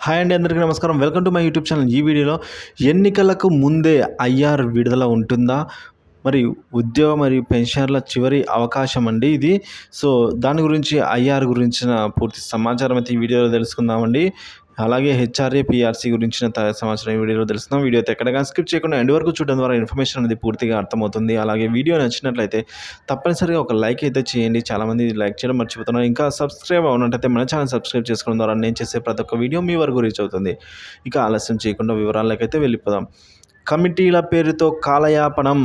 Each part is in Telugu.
హాయ్ అండి, అందరికీ నమస్కారం. Welcome to my YouTube channel. ఈ వీడియోలో ఎన్నికలకు ముందే ఐఆర్ విడుదల ఉంటుందా? మరి ఉద్యోగ మరియు పెన్షనర్ల చివరి అవకాశం అండి ఇది. సో, దాని గురించి ఐఆర్ గురించిన పూర్తి సమాచారం అయితే ఈ వీడియోలో తెలుసుకుందామండి. అలాగే హెచ్ఆర్ఏ, పీఆర్సీ గురించిన సమాచారం ఈ వీడియోలో తెలుసుకుందాం. వీడియో అయితే ఎక్కడగా స్కిప్ చేయకుండా ఎండ్ వరకు చూడడం ద్వారా ఇన్ఫర్మేషన్ అనేది పూర్తిగా అర్థమవుతుంది. అలాగే వీడియో నచ్చినట్లయితే తప్పనిసరిగా ఒక లైక్ అయితే చేయండి. చాలామంది లైక్ చేయడం మర్చిపోతున్నారు. ఇంకా సబ్స్క్రైబ్ అవునట్టయితే మన ఛానల్ సబ్స్క్రైబ్ చేసుకోవడం ద్వారా నేను చేసే ప్రతి ఒక్క వీడియో మీ వరకు రీచ్ అవుతుంది. ఇక ఆలస్యం చేయకుండా వివరాలకైతే వెళ్ళిపోదాం. కమిటీల పేరుతో కాలయాపనం.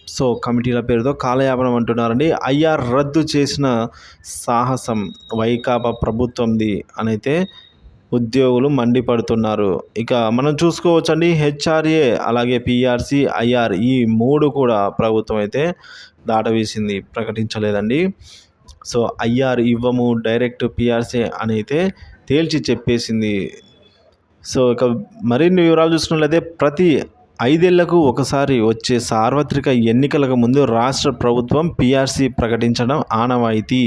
సో, కమిటీల పేరుతో కాలయాపనం అంటున్నారండి. ఐఆర్ రద్దు చేసిన సాహసం వైకాపా ప్రభుత్వంది అనైతే ఉద్యోగులు మండిపడుతున్నారు. ఇక మనం చూసుకోవచ్చండి, హెచ్ఆర్ఏ అలాగే పీఆర్సీ, ఐఆర్ ఈ 3 కూడా ప్రభుత్వం అయితే దాటవేసింది, ప్రకటించలేదండి. సో, ఐఆర్ ఇవ్వము, డైరెక్ట్ పీఆర్సీ అని అయితే తేల్చి చెప్పేసింది. సో, ఇక మరిన్ని వివరాలు చూసుకున్నట్లయితే ప్రతి 5 ఏళ్లకు ఒకసారి వచ్చే సార్వత్రిక ఎన్నికలకు ముందు రాష్ట్ర ప్రభుత్వం పీఆర్సీ ప్రకటించడం ఆనవాయితీ.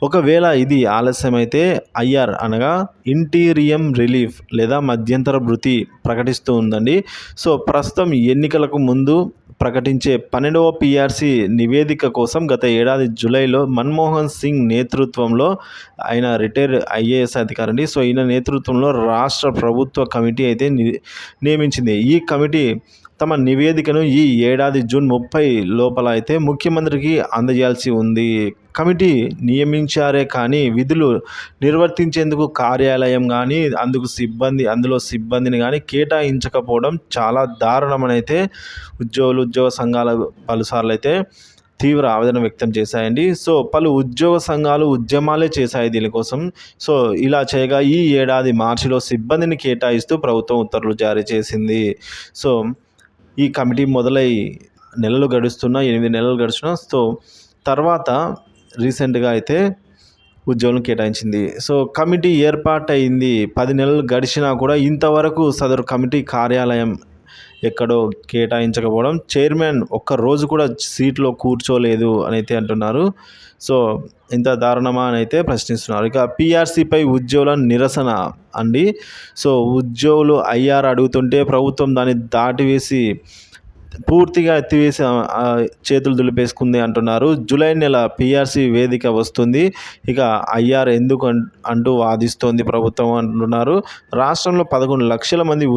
ఒకవేళ ఇది ఆలస్యమైతే ఐఆర్ అనగా ఇంటీరియం రిలీఫ్ లేదా మధ్యంతర భృతి ప్రకటిస్తూ ఉందండి. సో, ప్రస్తుతం ఎన్నికలకు ముందు ప్రకటించే 12వ పీఆర్సీ నివేదిక కోసం గత ఏడాది జూలైలో మన్మోహన్ సింగ్ నేతృత్వంలో, ఆయన రిటైర్డ్ ఐఏఎస్ అధికారి. సో, ఈయన నేతృత్వంలో రాష్ట్ర ప్రభుత్వ కమిటీ అయితే నియమించింది. ఈ కమిటీ తమ నివేదికను ఈ ఏడాది జూన్ 30 లోపల అయితే ముఖ్యమంత్రికి అందజేయాల్సి ఉంది. కమిటీ నియమించారే కానీ విధులు నిర్వర్తించేందుకు కార్యాలయం కానీ అందులో సిబ్బందిని కానీ కేటాయించకపోవడం చాలా దారుణమని అయితే ఉద్యోగ సంఘాలు పలుసార్లు అయితే తీవ్ర ఆవేదన వ్యక్తం చేశాయండి. సో, పలు ఉద్యోగ సంఘాలు ఉద్యమాలే చేశాయి దీనికోసం. సో, ఇలా చేయగా ఈ ఏడాది మార్చిలో సిబ్బందిని కేటాయిస్తూ ప్రభుత్వం ఉత్తర్వులు జారీ చేసింది. సో, ఈ కమిటీ మొదలై 8 నెలలు గడుస్తున్నా. సో, తర్వాత రీసెంట్గా అయితే ఉద్యోగులను కేటాయించింది. సో, కమిటీ ఏర్పాటైంది 10 నెలలు గడిచినా కూడా ఇంతవరకు సదరు కమిటీ కార్యాలయం ఎక్కడో కేటాయించకపోవడం, చైర్మన్ ఒక్కరోజు కూడా సీట్లో కూర్చోలేదు అని అయితే అంటున్నారు. సో, ఇంత దారుణమా అని అయితే ప్రశ్నిస్తున్నారు. ఇక పీఆర్సీపై ఉద్యోగుల నిరసన అండి. సో, ఉద్యోగులు ఐఆర్ అడుగుతుంటే ప్రభుత్వం దాన్ని దాటివేసి పూర్తిగా ఎత్తివేసి చేతులు దులిపేసుకుంది అంటున్నారు. జూలై నెల పీఆర్సీ వేదిక వస్తుంది, ఇక ఐఆర్ ఎందుకు అంటూ వాదిస్తోంది ప్రభుత్వం అంటున్నారు. రాష్ట్రంలో 11 లక్షల మంది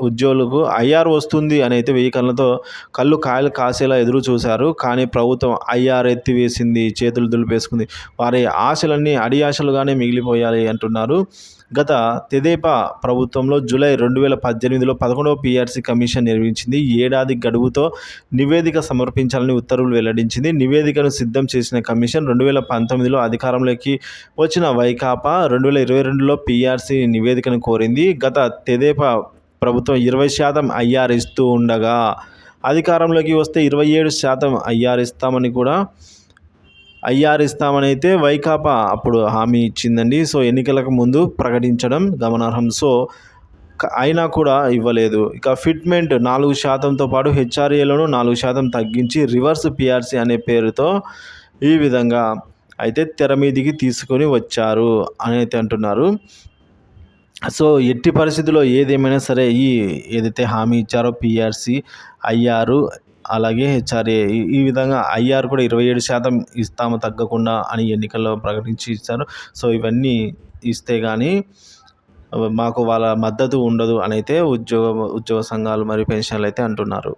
ఉద్యోగులకు ఐఆర్ వస్తుంది అని అయితే వెయ్యి కళ్ళు కాయలు కాసేలా ఎదురు చూశారు. కానీ ప్రభుత్వం ఐఆర్ ఎత్తివేసింది, చేతులు దులిపేసుకుంది. వారి ఆశలన్నీ అడియాశలుగానే మిగిలిపోయాయి అంటున్నారు. గత తెదేపా ప్రభుత్వంలో జూలై 2018లో 11వ పీఆర్సీ కమిషన్ నిర్వహించింది. ఏడాది గడువుతో నివేదిక సమర్పించాలని ఉత్తర్వులు వెల్లడించింది. నివేదికను సిద్ధం చేసిన కమిషన్ 2019లో అధికారంలోకి వచ్చిన వైకాపా 2022లో పీఆర్సీ నివేదికను కోరింది. గత తెదేపా ప్రభుత్వం 20% ఐఆర్ ఇస్తూ ఉండగా అధికారంలోకి వస్తే 27% ఐఆర్ ఇస్తామని అయితే వైకాపా అప్పుడు హామీ ఇచ్చిందండి. సో, ఎన్నికలకు ముందు ప్రకటించడం గమనార్హం. సో, అయినా కూడా ఇవ్వలేదు. ఇక ఫిట్మెంట్ 4%తో పాటు హెచ్ఆర్ఏలోనూ 4% తగ్గించి రివర్స్ పీఆర్సీ అనే పేరుతో ఈ విధంగా అయితే తెర మీదికి తీసుకొని వచ్చారు అని అయితే అంటున్నారు. సో, ఎట్టి పరిస్థితుల్లో ఏదేమైనా సరే ఏదైతే హామీ ఇచ్చారో పీఆర్సీ, ఐఆర్ అలాగే హెచ్ఆర్ఏ ఈ విధంగా ఐఆర్ కూడా 27% ఇస్తాము తగ్గకుండా అని ఎన్నికల్లో ప్రకటించి ఇచ్చారు. సో, ఇవన్నీ ఇస్తే కానీ మాకు వాళ్ళ మద్దతు ఉండదు అని అయితే ఉద్యోగ సంఘాలు మరియు పెన్షనర్లు అయితే అంటున్నారు.